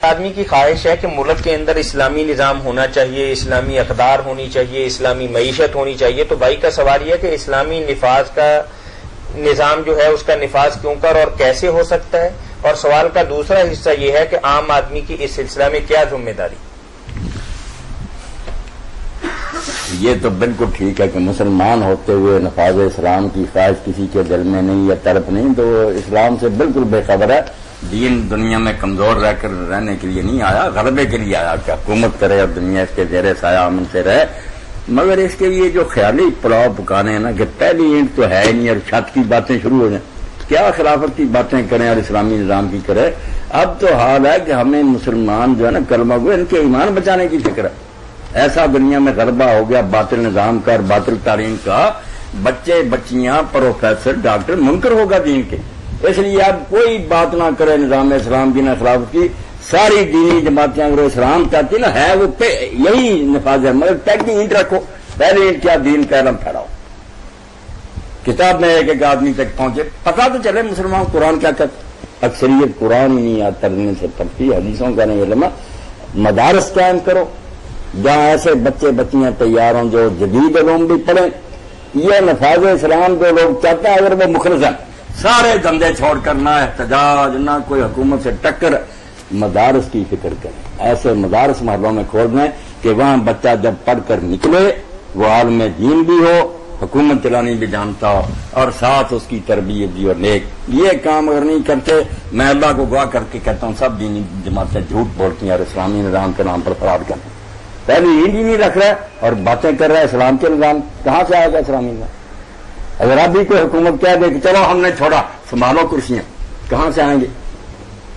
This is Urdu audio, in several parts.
آدمی کی خواہش ہے کہ ملک کے اندر اسلامی نظام ہونا چاہیے، اسلامی اقدار ہونی چاہیے، اسلامی معیشت ہونی چاہیے، تو بھائی کا سوال یہ ہے کہ اسلامی نفاذ کا نظام جو ہے اس کا نفاذ کیوں کر اور کیسے ہو سکتا ہے، اور سوال کا دوسرا حصہ یہ ہے کہ عام آدمی کی اس سلسلہ میں کیا ذمہ داری؟ یہ تو بالکل ٹھیک ہے کہ مسلمان ہوتے ہوئے نفاذ اسلام کی خواہش کسی کے دل میں نہیں یا طرف نہیں، تو اسلام سے بالکل بے خبر ہے۔ دین دنیا میں کمزور رہ کر رہنے کے لیے نہیں آیا، غلبے کے لیے آیا کہ حکومت کرے اور دنیا اس کے زیر سایہ امن سے رہے۔ مگر اس کے لیے جو خیالی پلاؤ پکانے ہیں نا کہ پہلی اینٹ تو ہے ہی نہیں اور چھت کی باتیں شروع ہو جائیں، کیا خلافت کی باتیں کریں اور اسلامی نظام کی کرے۔ اب تو حال ہے کہ ہمیں مسلمان جو ہے نا کلمہ گو ان کے ایمان بچانے کی فکر ہے۔ ایسا دنیا میں غلبہ ہو گیا باطل نظام کا اور باطل تعلیم کا، بچے بچیاں پروفیسر ڈاکٹر منکر ہوگا دین کے۔ اس لیے اب کوئی بات نہ کرے نظام اسلام کی نہ خلافت کی، ساری دینی جماعتیں اگر اسلام چاہتی نا ہے وہ یہی نفاذ ہے، مگر پہلی اینٹ رکھو، پہلی اینٹ کیا دین کا علم پھیلاؤ، کتاب میں ایک ایک آدمی تک پہنچے، پتہ تو چلے مسلمان قرآن کیا کہتا۔ اکثریت قرآن ہی نہیں آتا ترجمے سے پڑھتی، حدیثوں کا نہیں علم۔ مدارس قائم کرو جہاں ایسے بچے بچیاں تیار ہوں جو جدید علوم بھی پڑھیں۔ یہ نفاذ اسلام جو لوگ چاہتے ہیں اگر وہ مخلص ہیں، سارے دھندے چھوڑ کر نہ احتجاج نہ کوئی حکومت سے ٹکر، مدارس کی فکر کریں۔ ایسے مدارس محلوں میں کھول دیں کہ وہاں بچہ جب پڑھ کر نکلے وہ عالم دین بھی ہو، حکومت چلانی بھی جانتا ہو اور ساتھ اس کی تربیت بھی اور نیک۔ یہ کام اگر نہیں کرتے، میں اللہ کو گواہ کر کے کہتا ہوں سب دینی جماعتیں جھوٹ بولتی ہیں اور اسلامی نظام کے نام پر فرار کرتے ہیں۔ پہلی اینڈ ہی نہیں رکھ رہا اور باتیں کر رہا ہے اسلام کے نظام، کہاں سے آئے گا اسلامی نظام؟ اگر ابھی کوئی حکومت کہہ دے کہ چلو ہم نے چھوڑا سنبھالو کرسیاں، کہاں سے آئیں گے؟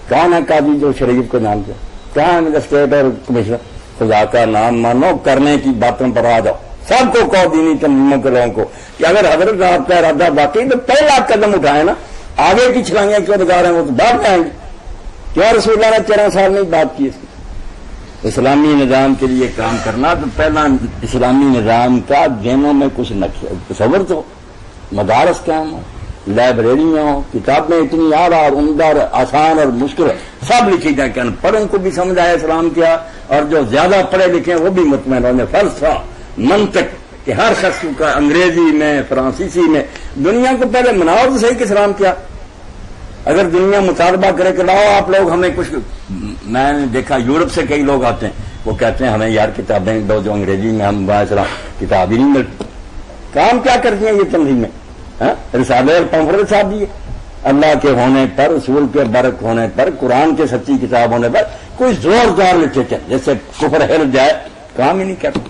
کون ہے قاضی جو شریعت کو جانتے؟ کہاں مجسٹریٹ اور کمشنر؟ خدا کا نام مانو، کرنے کی باتوں پر آ جاؤ۔ سب کو کہو دینی تنظیموں کے لوگوں کو کہ اگر حضرت آپ کا ارادہ باقی تو پہلا قدم اٹھائے نا، آگے کی چھلانیاں کیوں لگا رہے ہیں؟ وہ تو بعد میں آئیں گے۔ کیا رسول اللہ نے 13 سال نہیں بات کی اس کی؟ اسلامی نظام کے لیے کام کرنا تو پہلا اسلامی نظام کا ذہنوں میں کچھ تصور تو، مدارس قائم ہو، لائبریریاں ہوں، کتابیں اتنی اعلیٰ اور عمدہ اور آسان اور مشکل سب لکھی جائیں کہ ان پڑھوں کو بھی سمجھ آئے اسلام کیا، اور جو زیادہ پڑھے لکھے ہیں وہ بھی مطمئن ہونے۔ فلسفہ منطق کہ ہر شخص کا انگریزی میں فرانسیسی میں، دنیا کو پہلے مناؤ تو صحیح کہ اسلام کیا۔ اگر دنیا مطالبہ کرے کہ لاؤ آپ لوگ ہمیں کچھ، میں نے دیکھا یورپ سے کئی لوگ آتے ہیں وہ کہتے ہیں ہمیں یار کتابیں دو جو انگریزی میں ہم اسلام کتاب ہی نہیں ملتی۔ کام کیا کرتی ہیں یہ تنظیمیں؟ رسالے اور پمفلٹ صاحب دیے اللہ کے ہونے پر، رسول کے برک ہونے پر، قرآن کے سچی کتاب ہونے پر کوئی زوردار لٹریچر جیسے کفر ہل جائے، کام ہی نہیں کرتا۔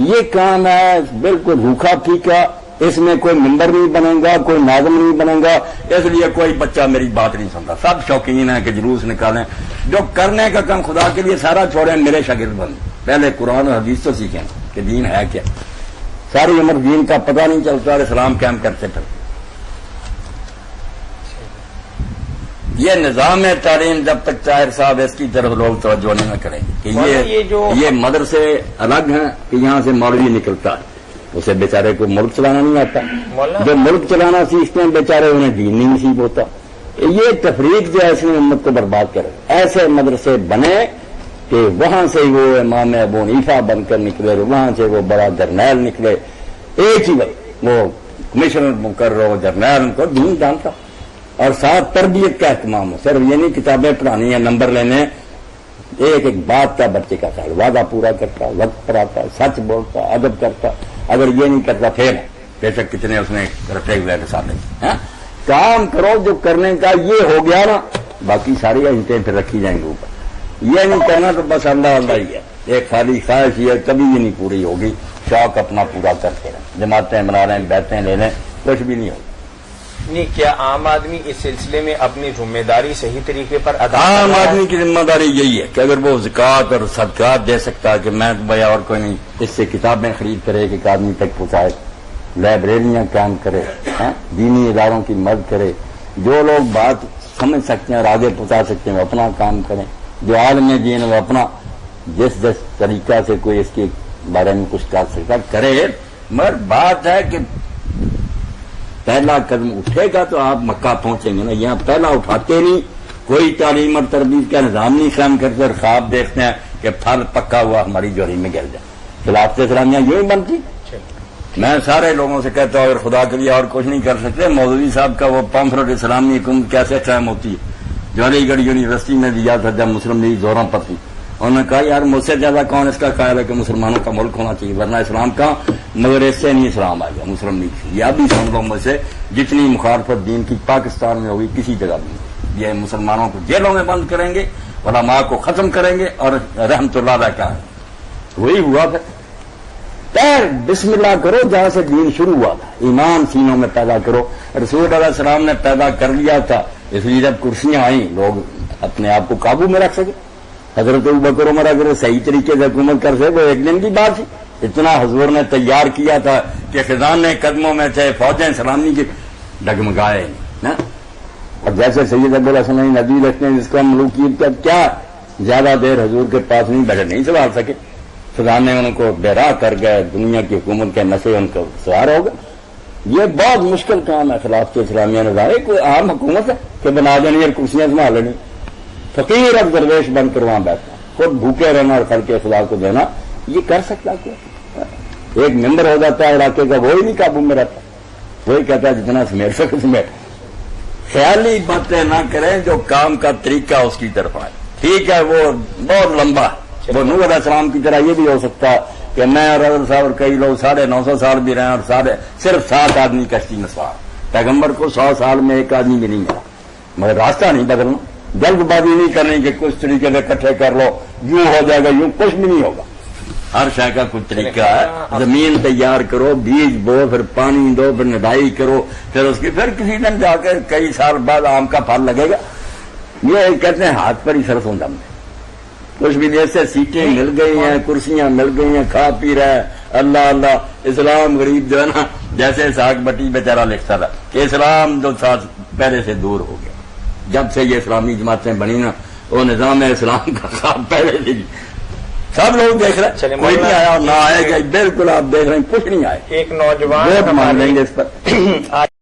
یہ کام ہے بالکل روکھا پھیکا، اس میں کوئی ممبر نہیں بنے گا، کوئی ناظم نہیں بنے گا، اس لیے کوئی بچہ میری بات نہیں سنتا۔ سب شوقین ہیں کہ جلوس نکالیں، جو کرنے کا کام خدا کے لیے سارا چھوڑیں، میرے شاگرد بن پہلے قرآن اور حدیث تو سیکھیں کہ دین ہے کیا۔ ساری عمر دین کا پتہ نہیں چلتا اور اسلام قائم کرتے پھر۔ یہ نظام تعلیم جب تک طاہر صاحب اس کی طرف لوگ توجہ نہیں کریں گے کہ یہ مدرسے الگ ہیں کہ یہاں سے مولوی نکلتا ہے، اسے بیچارے کو ملک چلانا نہیں آتا، جو ملک چلانا سیکھتے ہیں بیچارے انہیں دین نہیں نصیب ہوتا۔ یہ تفریق جو ہے اس نے امت کو برباد کرے۔ ایسے مدرسے بنے کہ وہاں سے وہ امام ابو حنیفہ بن کر نکلے، وہاں سے وہ بڑا جرنیل نکلے، ایک ہی وقت وہ کمشنر مقرر ہو، جرنیل ان کو دین جانتا، اور ساتھ تربیت کا اہتمام ہو۔ صرف یہ نہیں کتابیں پڑھانی ہیں، نمبر لینے، ایک ایک بات کا بچے کا خیال، وعدہ پورا کرتا، وقت پر آتا، سچ بولتا، ادب کرتا۔ اگر یہ نہیں کرتا پھر بے شک کتنے اس نے رٹے ہوئے ساتھ کام کرو جو کرنے کا یہ ہو گیا نا، باقی ساری اینٹیں پھر رکھی جائیں گے اوپر۔ یہ نہیں کہنا تو بس اللہ اللہ ہی ہے، ایک خالی خواہش ہی ہے، کبھی بھی نہیں پوری ہوگی۔ شوق اپنا پورا کرتے رہیں، جماعتیں بنا رہے ہیں، بیٹھیں لے لیں، کچھ بھی نہیں ہوگا۔ نہیں، کیا عام آدمی اس سلسلے میں اپنی ذمہ داری صحیح طریقے پر ادا؟ عام آدمی کی ذمہ داری یہی ہے کہ اگر وہ زکوٰۃ اور صدقات دے سکتا ہے کہ میں تو بھائی اور کوئی نہیں، اس سے کتابیں خرید کرے کہ ایک آدمی تک پہنچائے، لائبریریاں قائم کرے، دینی اداروں کی مدد کرے، جو لوگ بات سمجھ سکتے ہیں اور آگے پہنچا سکتے ہیں وہ اپنا کام کریں، جو عالم دین وہ اپنا جس طریقہ سے کوئی اس کے بارے میں کچھ کر سکتا کرے۔ مگر بات ہے کہ پہلا قدم اٹھے گا تو آپ مکہ پہنچیں گے نا، یہاں پہلا اٹھاتے نہیں، کوئی تعلیم اور تربیت کا نظام نہیں قائم کرتے اور خواب دیکھتے ہیں کہ پھل پکا ہوا ہماری جوہری میں گر جائے. خلافت اسلامیہ یوں ہی بنتی. میں سارے لوگوں سے کہتا ہوں اگر خدا کے لیے اور کچھ نہیں کر سکتے, مولوی صاحب کا وہ پمفلٹ اسلامی حکومت کیسے قائم ہوتی ہے جو علی گڑھ یونیورسٹی میں دیا تھا جب مسلم لیگ زوراں پر تھی. انہوں نے کہا یار مجھ سے زیادہ کون اس کا قائل ہے کہ مسلمانوں کا ملک ہونا چاہیے, ورنہ اسلام کا, مگر اس سے نہیں اسلام آئے گا مسلم لیگ سے. یہ بھی سن لو مجھ سے, جتنی مخالفت دین کی پاکستان میں ہوگی کسی جگہ بھی نہیں. یہ مسلمانوں کو جیلوں میں بند کریں گے, علماء کو ختم کریں گے, اور رحمت اللہ علیہ کا وہی ہوا. پھر بسم اللہ کرو جہاں سے دین شروع ہوا تھا, ایمان سینوں میں پیدا کرو. رسول علیہ السلام نے پیدا کر لیا تھا, اس لیے جب کرسیاں آئیں لوگ اپنے آپ کو قابو میں رکھ سکے. حضرت ابوبکر عمر اگر صحیح طریقے سے حکومت کر سکے وہ ایک دن کی بات تھی. اتنا حضور نے تیار کیا تھا کہ خزانے قدموں میں تھے, فوجیں سلامی کی ڈگمگائے نا. اور جیسے سید ابو الحسن ندوی لکھتے ہیں, جس کا ملوکیت کا کیا زیادہ دیر حضور کے پاس نہیں بیٹھے, نہیں سنبھال سکے. خزانے ان کو بےراہ کر گئے, دنیا کی حکومت کے نشے ان کو سوار ہو گئے. یہ بہت مشکل کام ہے خلافت اسلامیہ نے. ظاہر کوئی عام حکومت ہے کہ بنا دینی اور کرسیاں سنبھال لینی. فقیر اب درویش بن کر وہاں بیٹھنا, خود بھوکے رہنا اور خلق خدا کو دینا, یہ کر سکتا کوئی؟ ایک ممبر ہو جاتا ہے علاقے کا, وہی نہیں قابو میں رہتا, وہی کہتا ہے جتنا سمیٹ سکے سمیٹ. خیالی باتیں نہ کریں, جو کام کا طریقہ اس کی طرف آئے. ٹھیک ہے وہ بہت لمبا ہے, وہ نوح علیہ السلام کی طرح یہ بھی ہو سکتا کہ میں اور حضرت صاحب اور کئی لوگ 950 سال بھی رہے اور صرف 7 آدمی کشتی میں سوار. پیغمبر کو 100 سال میں ایک آدمی بھی نہیں ملا, مگر راستہ نہیں بدلنا, جلد بازی نہیں کرنی کہ کچھ طریقے سے اکٹھے کر لو, یوں ہو جائے گا, یوں کچھ بھی نہیں ہوگا. ہر شے کا کچھ طریقہ ہے. زمین تیار کرو, بیج بو, پھر پانی دو, پھر نڈائی کرو, پھر اس کی پھر کسی دن جا کے کئی سال بعد آم کا پھل لگے گا. یہ کہتے ہیں ہاتھ پر ہی سرسوں دم ہے. کچھ بھی جیسے سیٹیں مل گئی ہیں, کرسیاں مل گئی ہیں, کھا پی رہے ہیں, اللہ اللہ. اسلام غریب جو ہے نا, جیسے ساگ بٹی بیچارہ لکھتا تھا کہ اسلام جو تھا پہلے سے دور ہو گیا. جب سے یہ اسلامی جماعتیں بنی نا, وہ نظام اسلام کا خواب پہلے سے سب لوگ دیکھ رہے ہیں, کوئی نہیں آیا نہ آئے گا. بالکل آپ دیکھ رہے ہیں کچھ نہیں آئے. ایک نوجوان ووٹ مان لیں گے اس پر.